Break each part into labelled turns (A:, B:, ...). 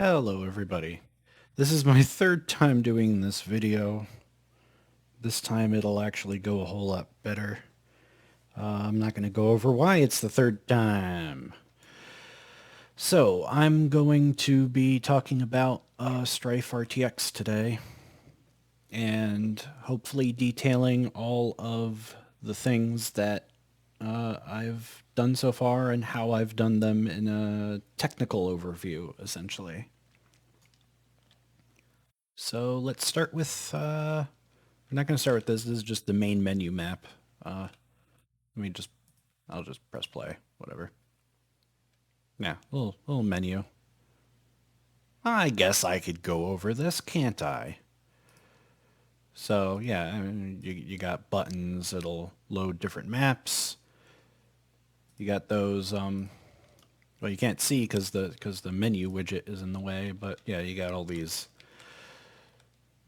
A: Hello everybody. This is my third time doing this video. This time it'll actually go a whole lot better. I'm not going to go over why it's the third time. So I'm going to be talking about Strife RTX today and hopefully detailing all of the things that I've done so far and how I've done them in a technical overview, essentially. So let's start with, we're not going to start with this. This is just the main menu map. Let me just, I'll just press play, whatever. Yeah, little menu. I guess I could go over this, can't I? So yeah, I mean, you got buttons. It'll load different maps. You got those, well, you can't see because the menu widget is in the way, but yeah, you got all these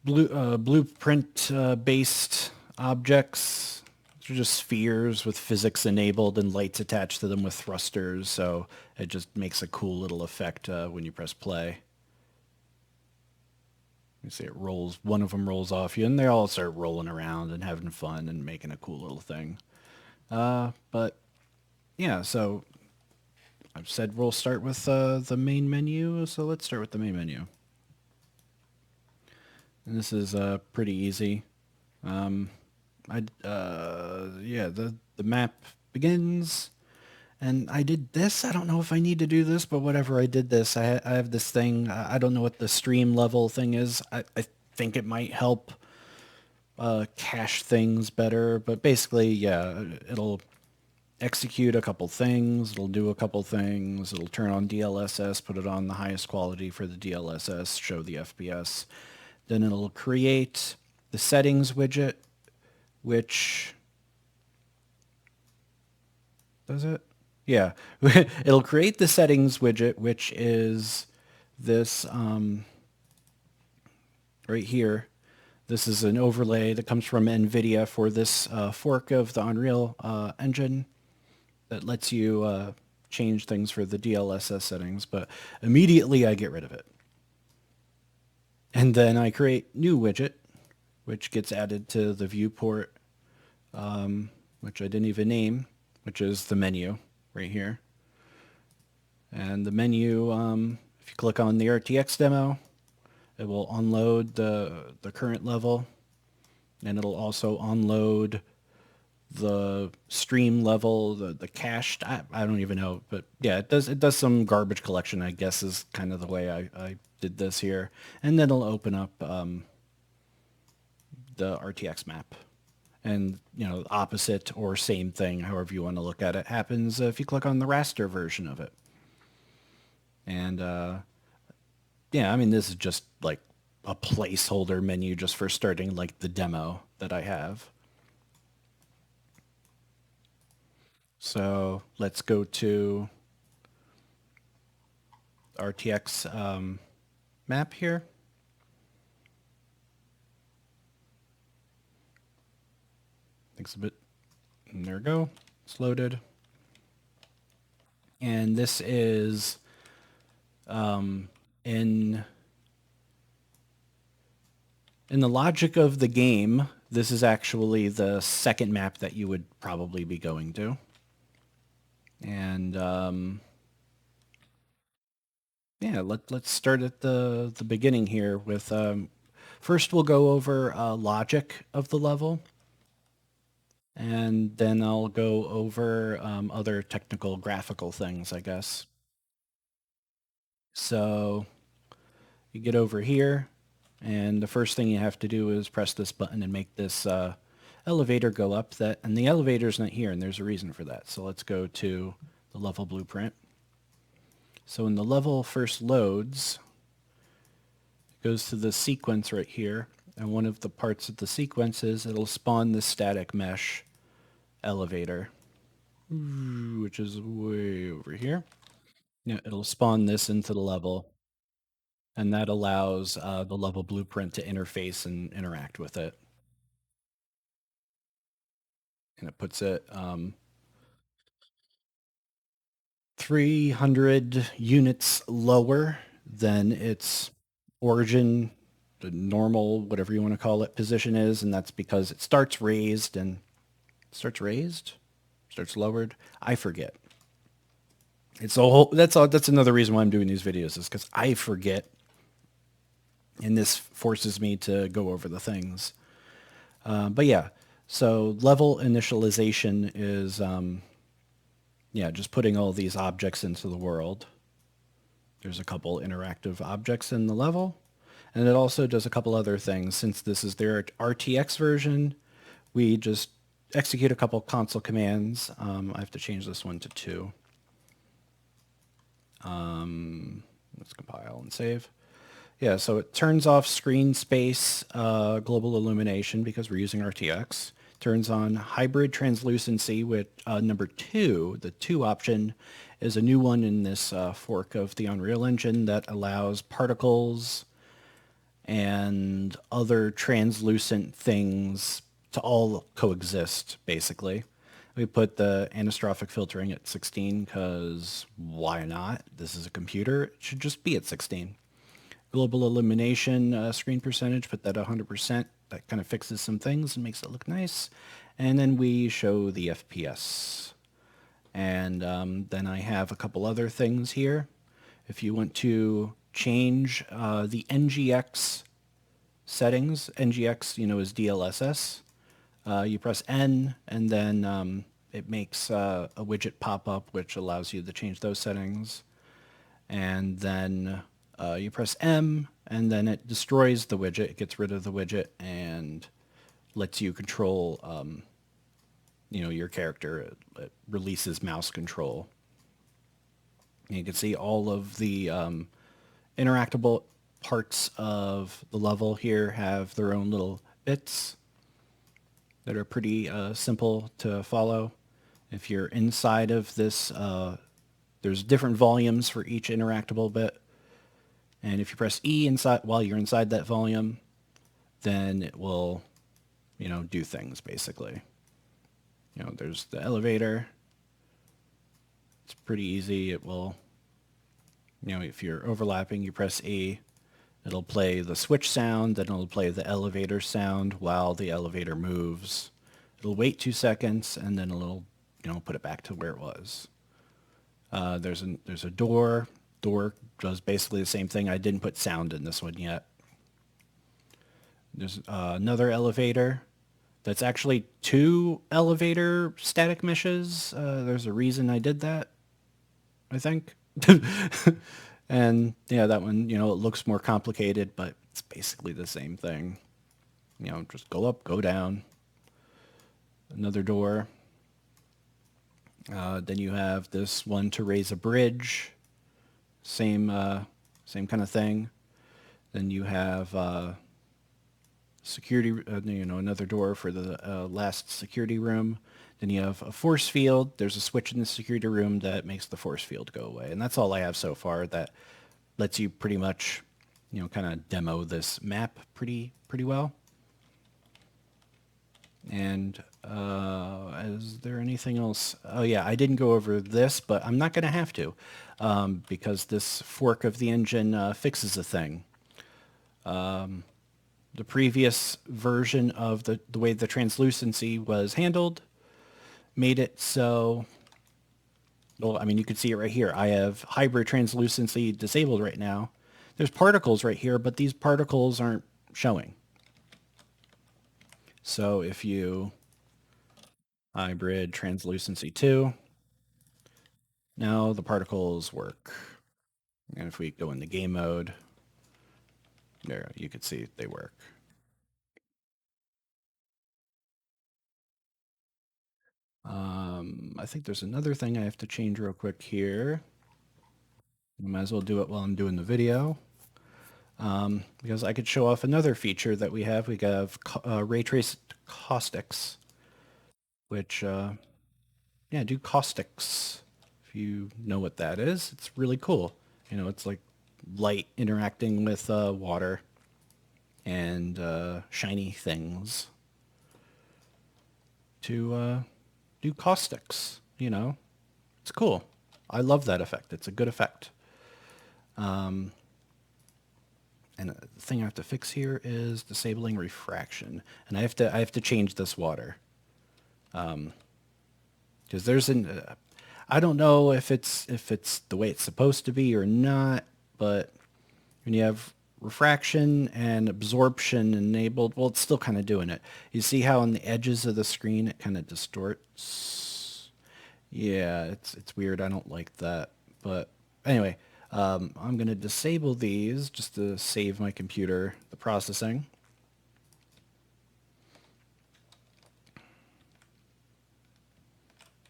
A: blueprint based objects. They're just spheres with physics enabled and lights attached to them with thrusters, so it just makes a cool little effect when you press play. You see it rolls, one of them rolls off you, and they all start rolling around and having fun and making a cool little thing. But yeah, so I've said we'll start with the main menu, so let's start with the main menu. And this is pretty easy. Yeah, the map begins, and I did this. I don't know if I need to do this, but whatever, I did this. I have this thing. I don't know what the stream level thing is. I think it might help cache things better, but basically, yeah, it'll execute a couple things. It'll do a couple things. It'll turn on DLSS, put it on the highest quality for the DLSS, show the FPS. Then it'll create the settings widget, which does it? Yeah. It'll create the settings widget, which is this right here. This is an overlay that comes from NVIDIA for this fork of the Unreal engine that lets you change things for the DLSS settings, but immediately I get rid of it. And then I create new widget, which gets added to the viewport, which I didn't even name, which is the menu right here. And the menu, if you click on the RTX demo, it will unload the current level, and it'll also unload the stream level, the cached. I don't even know, but yeah, it does some garbage collection, I guess, is kind of the way I did this here. And then it'll open up the RTX map. And, you know, opposite or same thing, however you want to look at it, happens if you click on the raster version of it. And yeah, I mean, this is just like a placeholder menu just for starting like the demo that I have. So let's go to RTX map here. Thanks a bit. And there we go. It's loaded. And this is in the logic of the game, this is actually the second map that you would probably be going to. And yeah, let's start at the beginning here with first we'll go over logic of the level, and then I'll go over other technical graphical things, I guess. So you get over here, and the first thing you have to do is press this button and make this elevator go up. And the elevator's not here, and there's a reason for that. So let's go to the level blueprint. So when the level first loads, it goes to the sequence right here, and one of the parts of the sequence is it'll spawn the static mesh elevator, which is way over here. Yeah, it'll spawn this into the level, and that allows the level blueprint to interface and interact with it. And it puts it 300 units lower then its origin, the normal, whatever you want to call it, position is, and that's because it starts raised and starts raised, starts lowered. I forget. It's a whole. That's another reason why I'm doing these videos is because I forget, and this forces me to go over the things. But yeah, so level initialization is yeah, just putting all these objects into the world. There's a couple interactive objects in the level. And it also does a couple other things. Since this is their RTX version, we just execute a couple console commands. I have to change this one to 2. Let's compile and save. Yeah, so it turns off screen space global illumination because we're using RTX. Turns on hybrid translucency with number 2. The 2 option is a new one in this fork of the Unreal Engine that allows particles and other translucent things to all coexist, basically. We put the anastrophic filtering at 16 because why not? This is a computer. It should just be at 16. Global illumination screen percentage, put that 100%. That kind of fixes some things and makes it look nice. And then we show the FPS. And then I have a couple other things here. If you want to change the NGX settings, NGX, is DLSS. You press N, and then it makes a widget pop up, which allows you to change those settings. And then you press M, and then it destroys the widget. It gets rid of the widget and lets you control, your character. It releases mouse control. And you can see all of the interactable parts of the level here have their own little bits that are pretty simple to follow. If you're inside of this, there's different volumes for each interactable bit. And if you press E inside while you're inside that volume, then it will, do things basically. There's the elevator. It's pretty easy. It will, if you're overlapping, you press E. It'll play the switch sound, then it'll play the elevator sound while the elevator moves. It'll wait 2 seconds, and then it'll, put it back to where it was. There's a door. Door does basically the same thing. I didn't put sound in this one yet. There's another elevator. That's actually 2 elevator static meshes. There's a reason I did that, I think. And yeah, that one, it looks more complicated, but it's basically the same thing. Just go up, go down. Another door. Then you have this one to raise a bridge. Same kind of thing. Then you have security, another door for the last security room. Then you have a force field. There's a switch in the security room that makes the force field go away. And that's all I have so far. That lets you pretty much, kind of demo this map pretty well. And is there anything else? Oh yeah, I didn't go over this, but I'm not going to have to because this fork of the engine fixes a thing. The previous version of the way the translucency was handled made it so, well, I mean, you can see it right here. I have hybrid translucency disabled right now. There's particles right here, but these particles aren't showing. So if you hybrid translucency 2, now the particles work. And if we go into game mode, there you can see they work. I think there's another thing I have to change real quick here. Might as well do it while I'm doing the video. Because I could show off another feature that we have. We have Raytraced Caustics, which, yeah, do caustics. If you know what that is, it's really cool. It's like light interacting with water and shiny things to do caustics. It's cool. I love that effect. It's a good effect. And the thing I have to fix here is disabling refraction. And I have to change this water. Because I don't know if it's the way it's supposed to be or not, but when you have refraction and absorption enabled, well, it's still kind of doing it. You see how on the edges of the screen it kind of distorts? Yeah, it's weird. I don't like that. But anyway, I'm going to disable these just to save my computer the processing.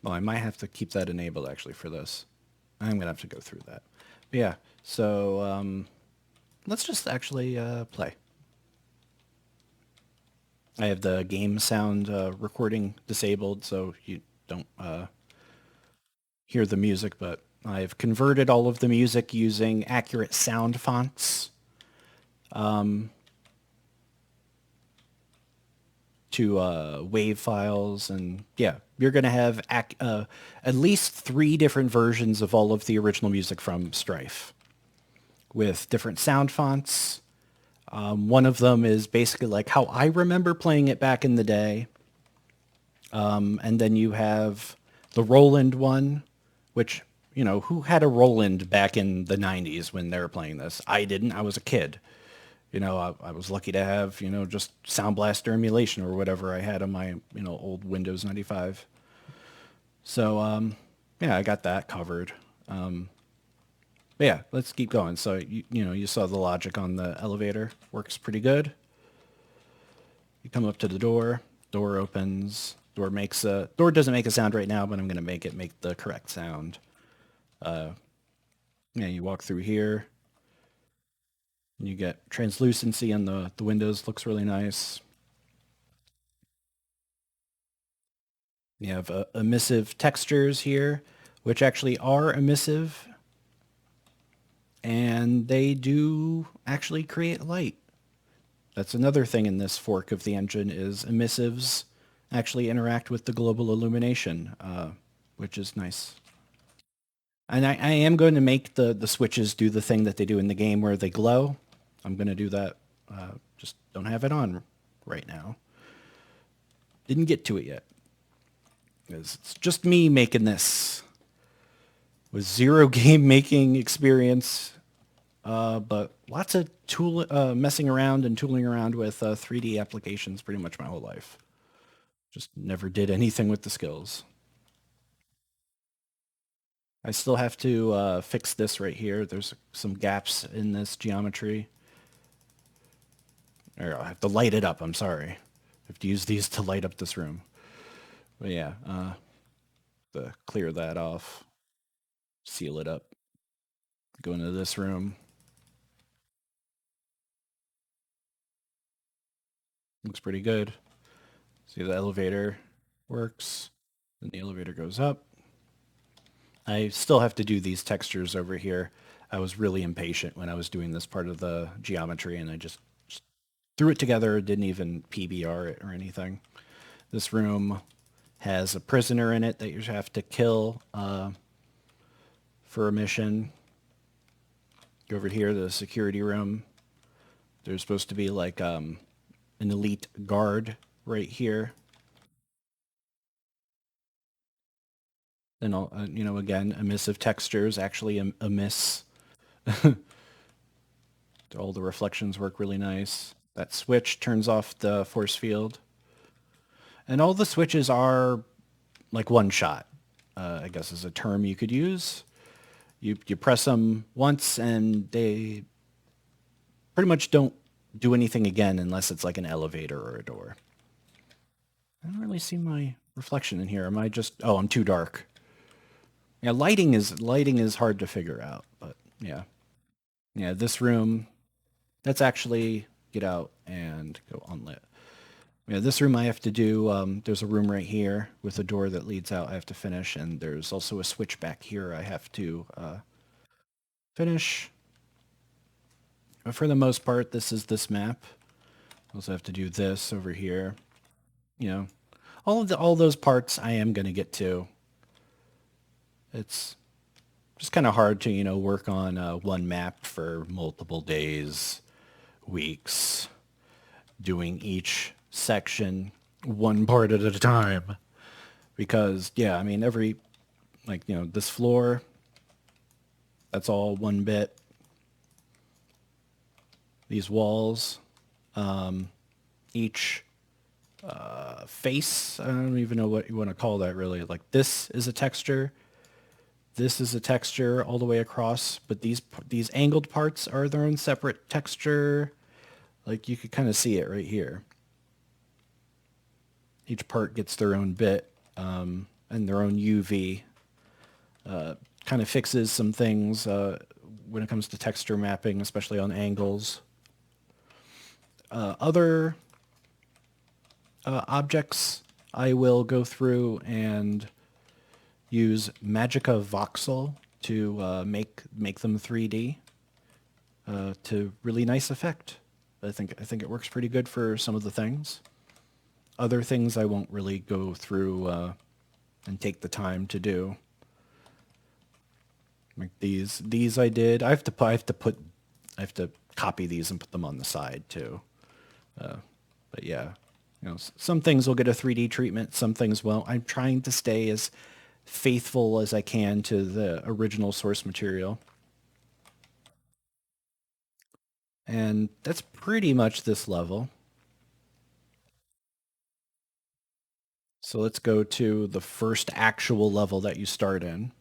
A: Well, I might have to keep that enabled actually for this. I'm going to have to go through that. But yeah, so let's just actually play. I have the game sound recording disabled so you don't hear the music, but I've converted all of the music using accurate sound fonts to WAV files. And yeah, you're going to have at least 3 different versions of all of the original music from Strife with different sound fonts. One of them is basically like how I remember playing it back in the day. And then you have the Roland one, which, who had a Roland back in the 90s when they were playing this? I didn't. I was a kid. I was lucky to have, just Sound Blaster emulation or whatever I had on my, old Windows 95. So, yeah, I got that covered. But yeah, let's keep going. So, you saw the logic on the elevator. Works pretty good. You come up to the door. Door opens. Door doesn't make a sound right now, but I'm going to make it make the correct sound. Yeah, you walk through here. And you get translucency on the windows. Looks really nice. You have emissive textures here, which actually are emissive. And they do actually create light. That's another thing in this fork of the engine is emissives actually interact with the global illumination, which is nice. And I am going to make the switches do the thing that they do in the game where they glow. I'm going to do that. Just don't have it on right now. Didn't get to it yet. It's just me making this. With 0 game making experience, but lots of messing around and tooling around with 3D applications pretty much my whole life. Just never did anything with the skills. I still have to fix this right here. There's some gaps in this geometry. Or I have to light it up, I'm sorry. I have to use these to light up this room. But yeah, to clear that off, seal it up, go into this room. Looks pretty good. See, the elevator works. Then the elevator goes up. I still have to do these textures over here. I was really impatient when I was doing this part of the geometry, and I just threw it together, didn't even PBR it or anything. This room has a prisoner in it that you have to kill for a mission. Go over here to the security room. There's supposed to be like an elite guard right here. Then, again, emissive textures actually emiss. All the reflections work really nice. That switch turns off the force field. And all the switches are like one shot, I guess is a term you could use. You press them once and they pretty much don't do anything again unless it's like an elevator or a door. I don't really see my reflection in here. Am I just... Oh, I'm too dark. Yeah, lighting is hard to figure out, but yeah. Yeah, this room, that's actually... Get out and go unlit. Yeah, this room I have to do, there's a room right here with a door that leads out I have to finish, and there's also a switch back here I have to finish. But for the most part, this is this map. I also have to do this over here. All those parts I am going to get to. It's just kind of hard to, work on one map for multiple days. weeks doing each section one part at a time. Because, yeah, I mean, this floor, that's all one bit. These walls, each face, I don't even know what you want to call that really. Like this is a texture. This is a texture all the way across, but these angled parts are their own separate texture. Like you could kind of see it right here. Each part gets their own bit and their own UV. Kind of fixes some things when it comes to texture mapping, especially on angles. Other objects, I will go through and use Magica Voxel to make them 3D to really nice effect. I think it works pretty good for some of the things. Other things I won't really go through and take the time to do. Like these I did. I have to copy these and put them on the side too. But yeah, some things will get a 3D treatment, some things won't. I'm trying to stay as faithful as I can to the original source material. And that's pretty much this level. So let's go to the first actual level that you start in,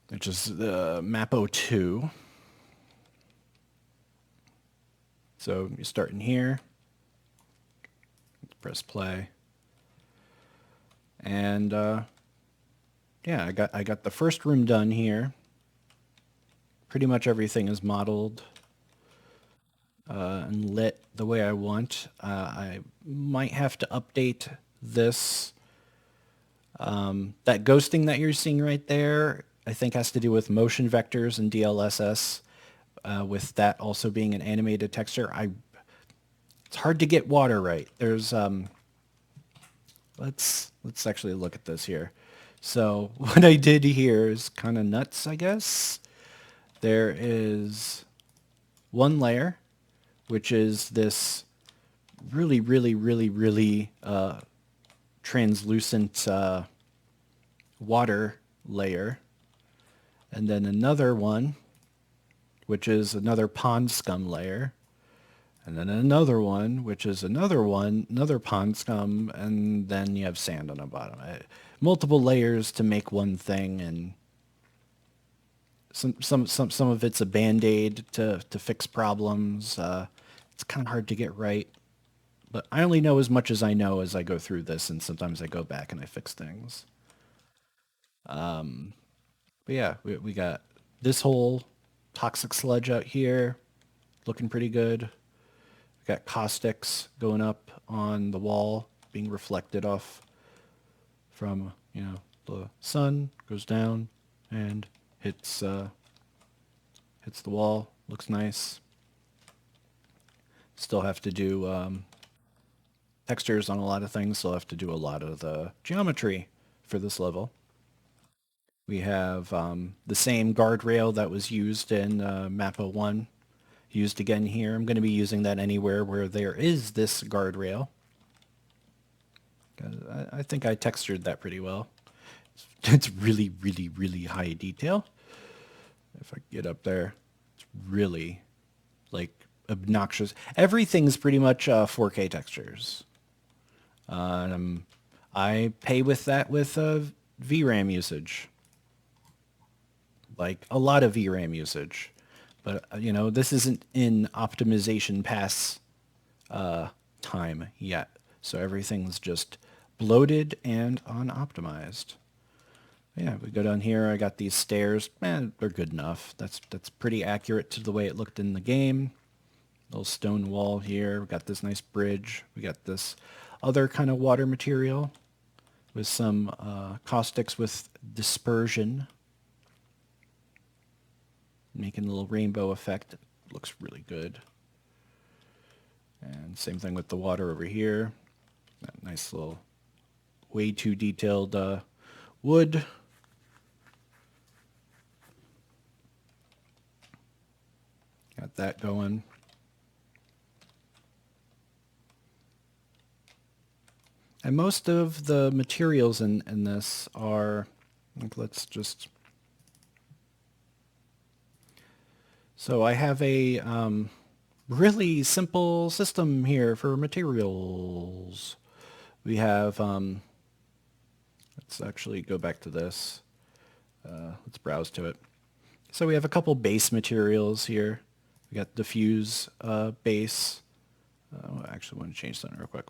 A: which is the map 02. So you start in here, press play, and yeah, I got the first room done here. Pretty much everything is modeled and lit the way I want. I might have to update this. That ghosting that you're seeing right there, I think has to do with motion vectors and DLSS. With that also being an animated texture, it's hard to get water right. There's let's actually look at this here. So what I did here is kind of nuts, I guess. There is one layer, which is this really, really, really, really translucent water layer. And then another one, which is another pond scum layer. And then another one, which is another pond scum, and then you have sand on the bottom. Multiple layers to make one thing, and some of it's a band-aid to fix problems. It's kind of hard to get right, but I only know as much as I know as I go through this, and sometimes I go back and I fix things. But yeah, we got this whole toxic sludge out here, looking pretty good. We got caustics going up on the wall, being reflected off from, the sun, goes down and hits the wall. Looks nice. Still have to do textures on a lot of things. Still have to do a lot of the geometry for this level. We have the same guardrail that was used in map 01, used again here. I'm going to be using that anywhere where there is this guardrail. I think I textured that pretty well. It's really, really, really high detail. If I get up there, it's really like obnoxious. Everything's pretty much 4K textures. I pay with that with VRAM usage. Like a lot of VRAM usage. But, this isn't in optimization pass time yet. So everything's just bloated and unoptimized. Yeah, we go down here. I got these stairs. They're good enough. That's pretty accurate to the way it looked in the game. Little stone wall here. We got this nice bridge. We got this other kind of water material with some caustics with dispersion, making a little rainbow effect. It looks really good. And same thing with the water over here. That nice little, way too detailed wood. Got that going. And most of the materials in this are, let's just, so I have a really simple system here for materials. We have, let's actually go back to this. Let's browse to it. So we have a couple base materials here. We got diffuse base. I actually want to change something real quick.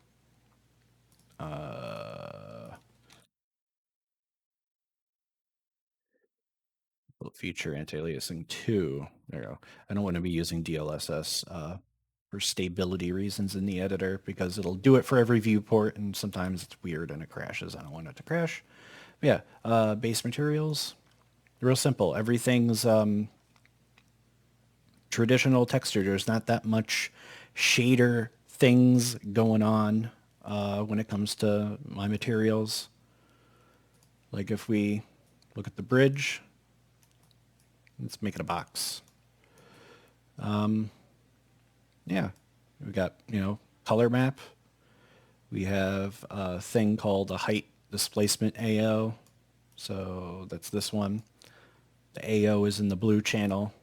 A: Feature anti-aliasing 2. There you go. I don't want to be using DLSS for stability reasons in the editor because it'll do it for every viewport and sometimes it's weird and it crashes. I don't want it to crash. But yeah, base materials, real simple. Everything's traditional texture. There's not that much shader things going on when it comes to my materials. Like if we look at the bridge, let's make it a box. Yeah, we got, color map. We have a thing called a height displacement AO. So that's this one. The AO is in the blue channel,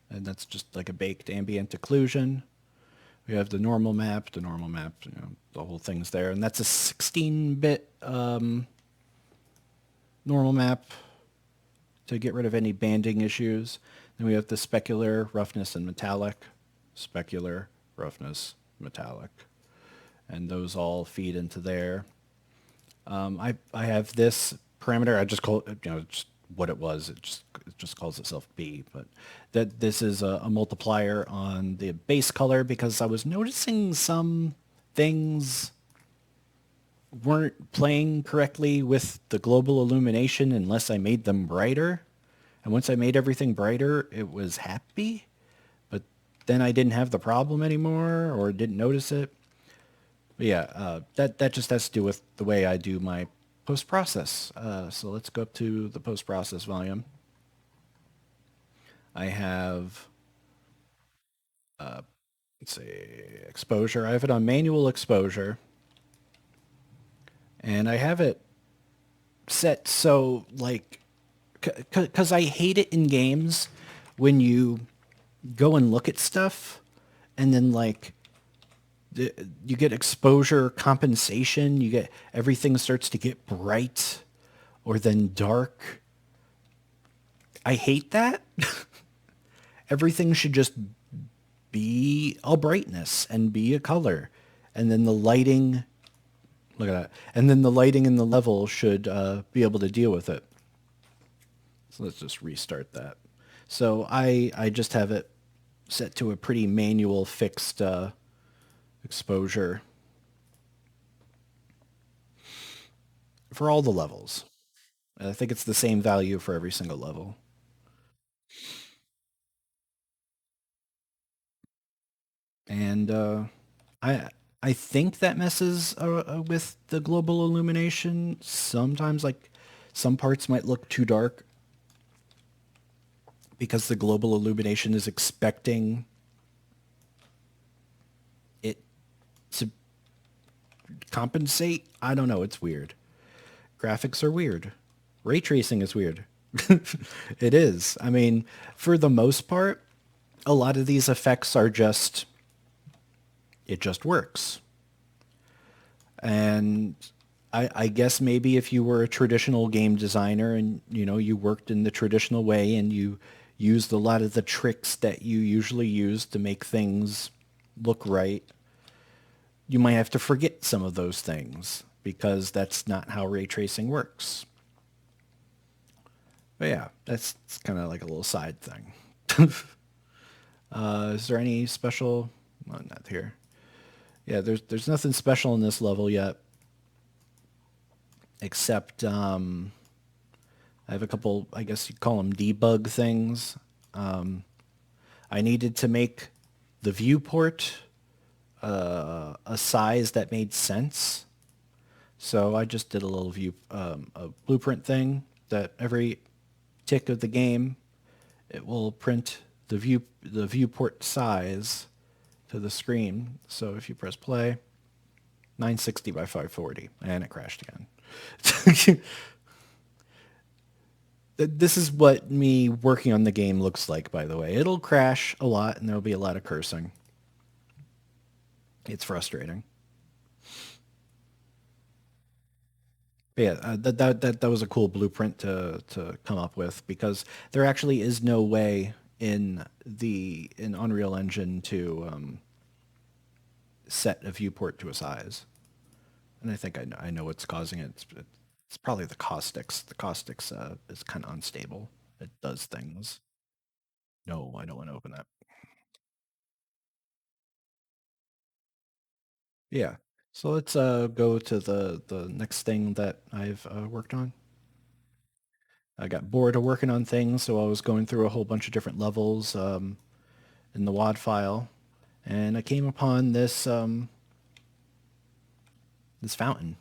A: and that's just like a baked ambient occlusion. We have the normal map, the whole thing's there. And that's a 16-bit normal map to get rid of any banding issues. Then we have the specular, roughness, and metallic. Specular, roughness, metallic. And those all feed into there. I have this parameter. I just call it, just what it was. It just calls itself B. But this is a multiplier on the base color because I was noticing some things weren't playing correctly with the global illumination unless I made them brighter. And once I made everything brighter, it was happy. But then I didn't have the problem anymore or didn't notice it. But yeah, that just has to do with the way I do my post-process. So let's go up to the post-process volume. I have, let's see, exposure. I have it on manual exposure. And I have it set so, like, because I hate it in games when you go and look at stuff and then, like, you get exposure compensation. You get everything starts to get bright or then dark. I hate that. Everything should just be a brightness and be a color. And then the lighting, look at that. And then the lighting in the level should be able to deal with it. So let's just restart that. So I just have it set to a pretty manual fixed exposure for all the levels. I think it's the same value for every single level. And I I think that messes with the global illumination. Sometimes, like, some parts might look too dark because the global illumination is expecting it to compensate. I don't know. It's weird. Graphics are weird. Ray tracing is weird. It is. I mean, for the most part, a lot of these effects are just, it just works. And I guess maybe if you were a traditional game designer and, you worked in the traditional way and you used a lot of the tricks that you usually use to make things look right, you might have to forget some of those things because that's not how ray tracing works. But yeah, that's kind of like a little side thing. Is there any special? Well, not here. Yeah, there's nothing special in this level yet, except I have a couple, I guess you call them debug things. I needed to make the viewport a size that made sense. So I just did a little a blueprint thing that every tick of the game, it will print the viewport size to the screen. So if you press play, 960 by 540, and it crashed again. This is what me working on the game looks like, by the way. It'll crash a lot, and there'll be a lot of cursing. It's frustrating. But yeah, that was a cool blueprint to come up with, because there actually is no way in Unreal Engine to set a viewport to a size. And I think I know what's causing it. It's probably the caustics. The caustics is kind of unstable. It does things. No, I don't want to open that. Yeah. So let's go to the next thing that I've worked on. I got bored of working on things, so I was going through a whole bunch of different levels in the WAD file, and I came upon this fountain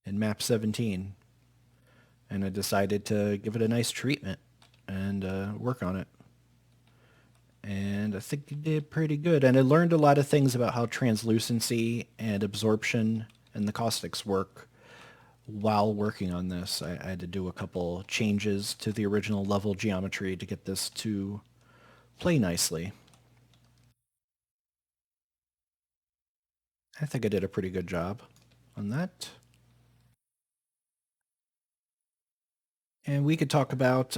A: in map 17, and I decided to give it a nice treatment and work on it. And I think it did pretty good. And I learned a lot of things about how translucency and absorption and the caustics work while working on this. I had to do a couple changes to the original level geometry to get this to play nicely. I think I did a pretty good job on that. And we could talk about,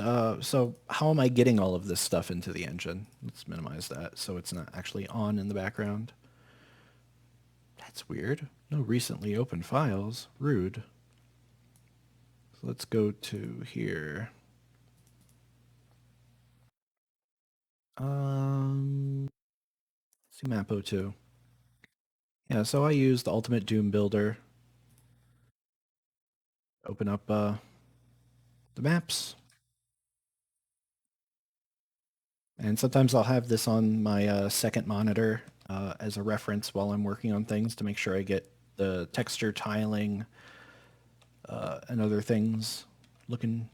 A: so how am I getting all of this stuff into the engine? Let's minimize that so it's not actually on in the background. That's weird. No recently opened files. Rude. So let's go to here. See map 02. Yeah, so I use the Ultimate Doom Builder. Open up the maps. And sometimes I'll have this on my second monitor as a reference while I'm working on things to make sure I get the texture tiling and other things looking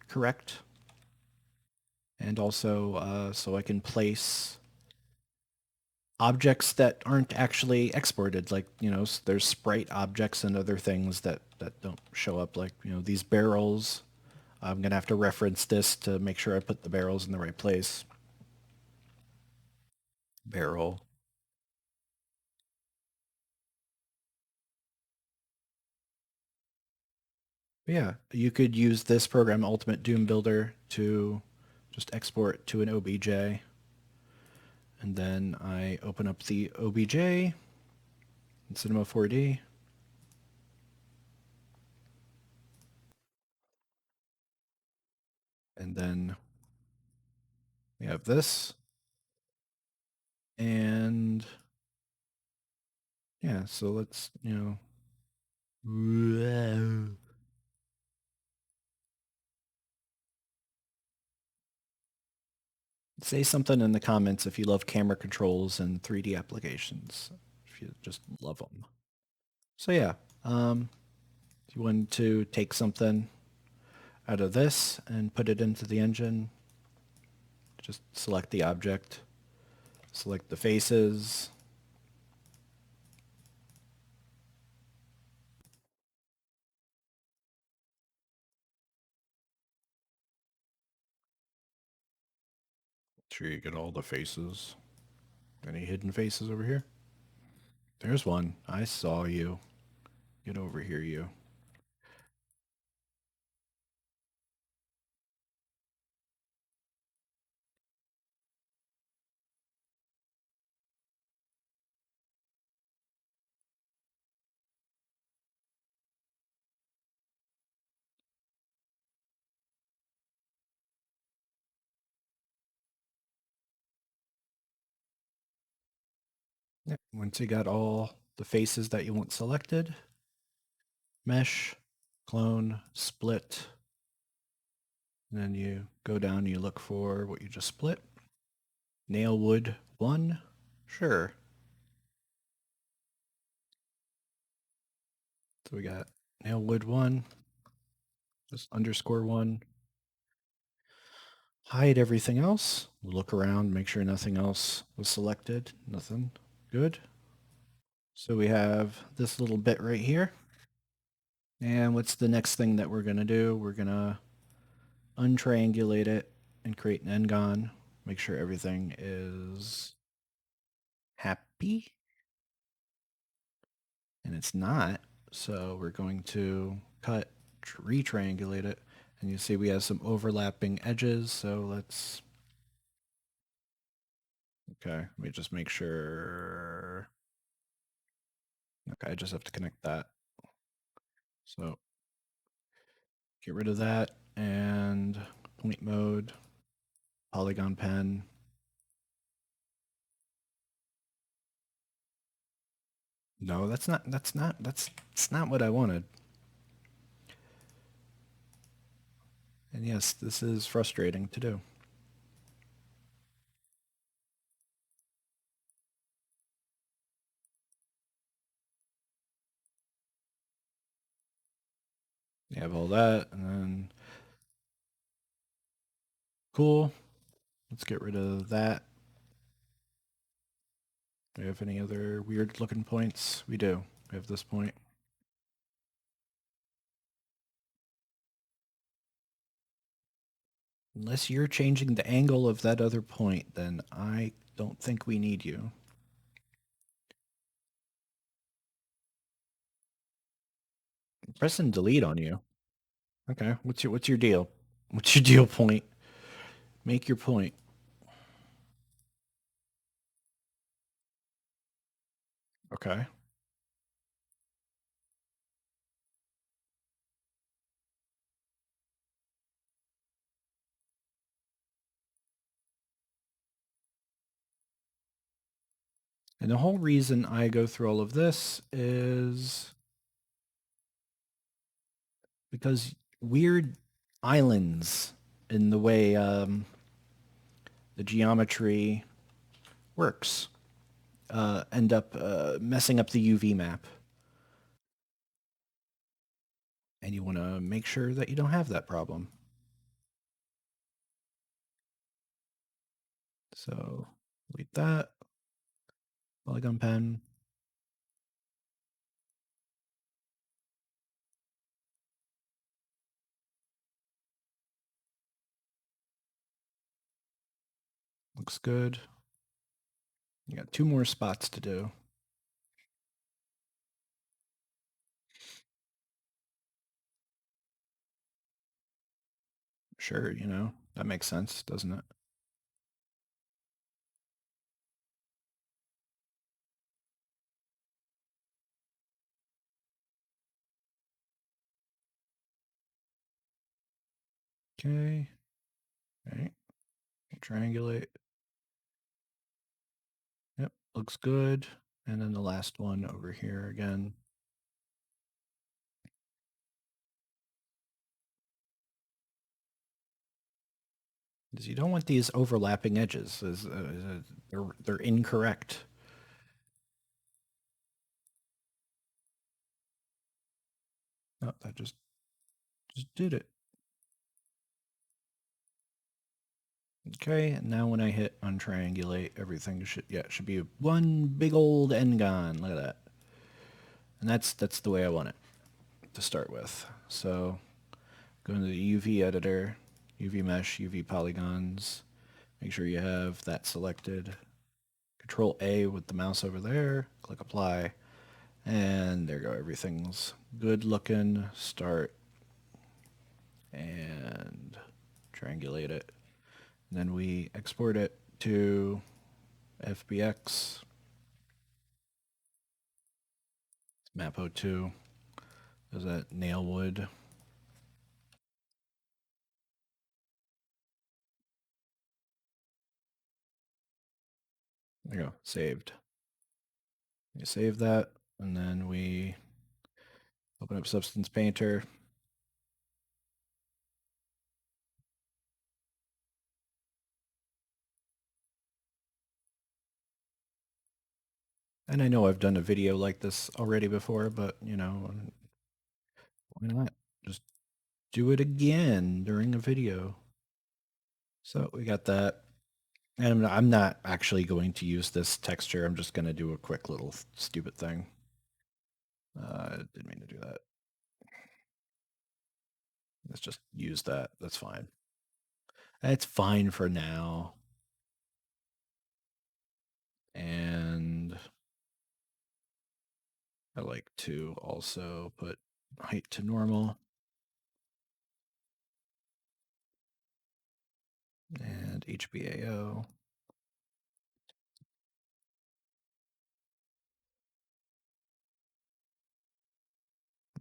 A: correct. And also so I can place objects that aren't actually exported. Like, there's sprite objects and other things that don't show up. Like, these barrels. I'm going to have to reference this to make sure I put the barrels in the right place. Barrel. Yeah, you could use this program, Ultimate Doom Builder, to just export to an OBJ. And then I open up the OBJ in Cinema 4D. And then we have this. And yeah, so let's, say something in the comments if you love camera controls and 3D applications. If you just love them. So yeah, if you want to take something out of this and put it into the engine, just select the object, select the faces. Make sure you get all the faces. Any hidden faces over here? There's one. I saw you. Get over here, you. Yep. Once you got all the faces that you want selected, mesh, clone, split, and then you go down and you look for what you just split. Nail wood 1, sure. So we got nail wood 1, just underscore 1. hide everything else, look around, make sure nothing else was selected, nothing. Good. So we have this little bit right here. And what's the next thing that we're going to do? We're going to untriangulate it and create an n-gon. Make sure everything is happy. And it's not. So we're going to cut, retriangulate it. And you see we have some overlapping edges. So let's, okay, let me just make sure. Okay, I just have to connect that. So get rid of that and point mode, polygon pen. No, that's not what I wanted. And yes, this is frustrating to do. You have all that, and then cool. Let's get rid of that. Do we have any other weird looking points? We do. We have this point. Unless you're changing the angle of that other point, then I don't think we need you. Press and delete on you. Okay. What's your deal? What's your deal point? Make your point. Okay. And the whole reason I go through all of this is because weird islands in the way the geometry works end up messing up the UV map. And you want to make sure that you don't have that problem. So delete that. Polygon pen. Looks good. You got 2 more spots to do. Sure, you know, that makes sense, doesn't it? Okay. All right. Triangulate. Yep, looks good. And then the last one over here again. Is you don't want these overlapping edges. They're incorrect. Oh, that just did it. Okay, and now when I hit untriangulate, everything should be one big old n-gon. Look at that. And that's the way I want it to start with. So go into the UV editor, UV mesh, UV polygons. Make sure you have that selected. Control A with the mouse over there. Click apply. And there you go. Everything's good looking. Start and triangulate it. And then we export it to FBX. Map 02. Is that nail wood? There you go. Saved. You save that, and then we open up Substance Painter. And I know I've done a video like this already before, but you know, why not? Just do it again during a video. So we got that. And I'm not actually going to use this texture. I'm just going to do a quick little stupid thing. Didn't mean to do that. Let's just use that. That's fine. It's fine for now. And I like to also put height to normal. And HBAO.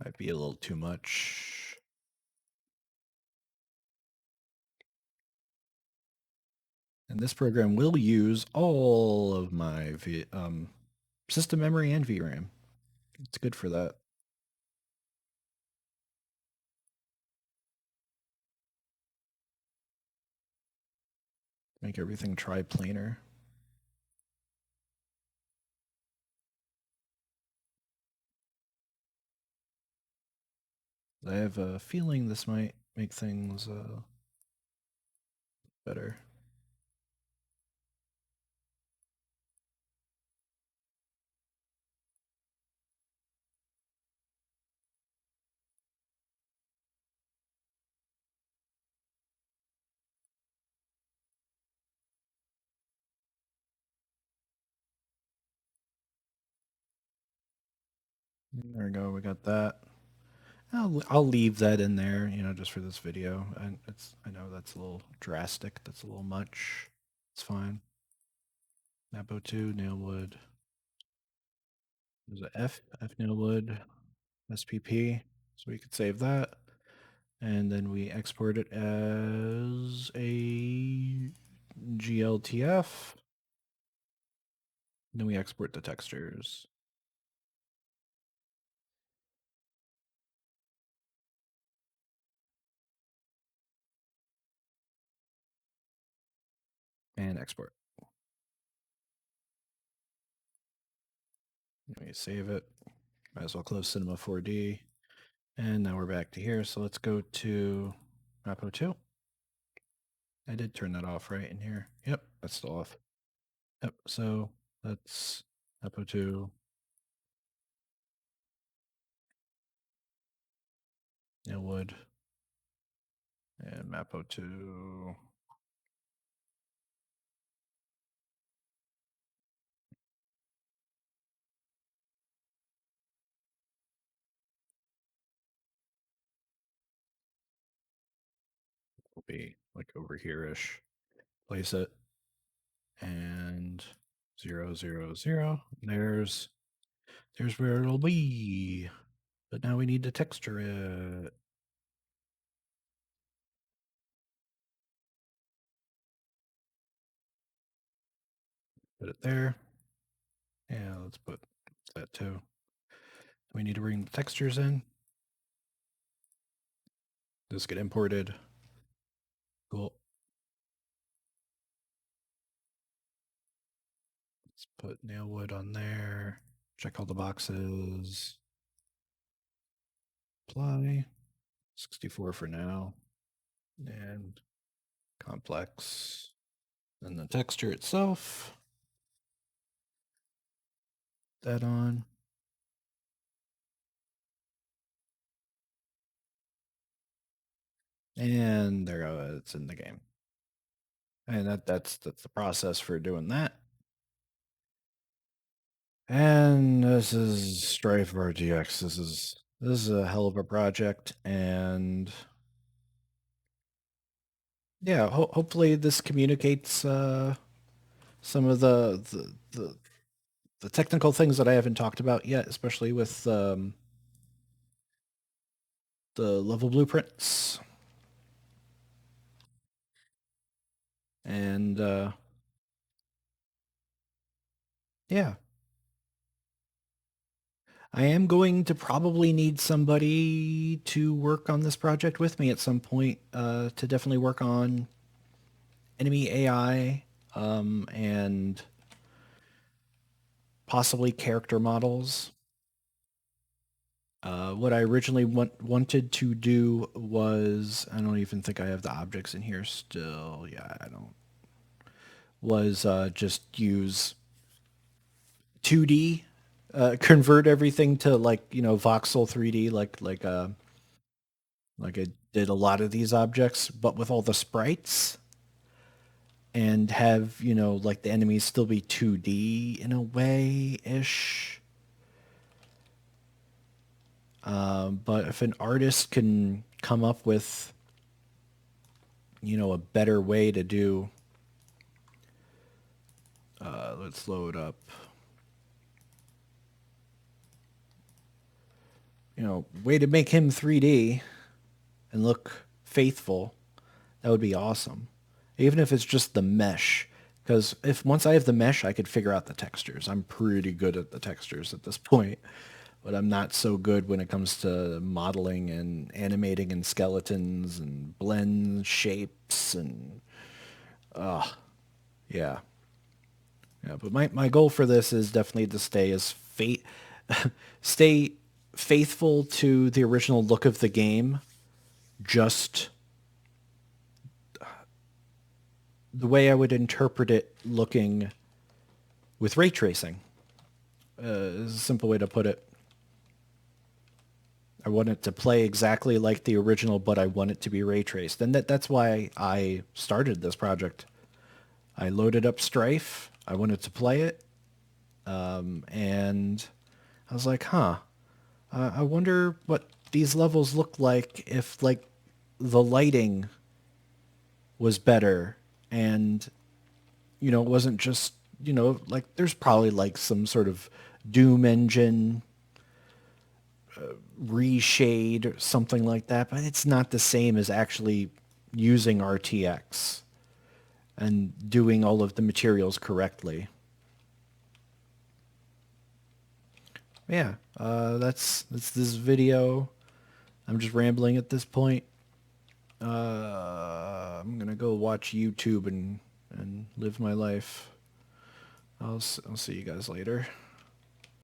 A: Might be a little too much. And this program will use all of my system memory and VRAM. It's good for that. Make everything triplanar. I have a feeling this might make things better. There we go. We got that. I'll leave that in there, just for this video. And I know that's a little drastic. That's a little much. It's fine. Napo 2, nailwood. There's a F nailwood, SPP. So we could save that. And then we export it as a GLTF. Then we export the textures. And export. Let me save it. Might as well close Cinema 4D. And now we're back to here. So let's go to Mapo 2. I did turn that off right in here. Yep, that's still off. Yep, so that's Mapo 2. Wood. And Mapo 2. Will be like over here-ish. Place it. And 0, 0, 0. There's where it'll be. But now we need to texture it. Put it there. Yeah, let's put that too. We need to bring the textures in. Those get imported. Cool. Let's put nailwood on there. Check all the boxes. Apply. 64 for now. And complex. And the texture itself. That on. And there it's in the game. And that's the process for doing that. And this is Strife RTX. This is a hell of a project, and yeah, hopefully this communicates some of the technical things that I haven't talked about yet, especially with the level blueprints. And yeah, I am going to probably need somebody to work on this project with me at some point, to definitely work on enemy AI, and possibly character models. What I originally wanted to do was, I don't even think I have the objects in here still. Yeah, I don't. Was just use 2D, convert everything to like voxel 3D, like I did a lot of these objects, but with all the sprites, and have like the enemies still be 2D in a way ish. But if an artist can come up with a better way to do, let's load up, way to make him 3D and look faithful, that would be awesome. Even if it's just the mesh. Because if once I have the mesh, I could figure out the textures. I'm pretty good at the textures at this point, but I'm not so good when it comes to modeling and animating and skeletons and blend shapes and yeah. Yeah, but my goal for this is definitely to stay faithful to the original look of the game, just the way I would interpret it looking with ray tracing. Is a simple way to put it. I want it to play exactly like the original, but I want it to be ray traced. And that's why I started this project. I loaded up Strife. I wanted to play it. And I was like, I wonder what these levels look like if like the lighting was better and it wasn't just, like there's probably like some sort of Doom engine reshade or something like that, but it's not the same as actually using RTX and doing all of the materials correctly. Yeah, that's this video. I'm just rambling at this point. I'm gonna go watch YouTube and live my life. I'll see you guys later.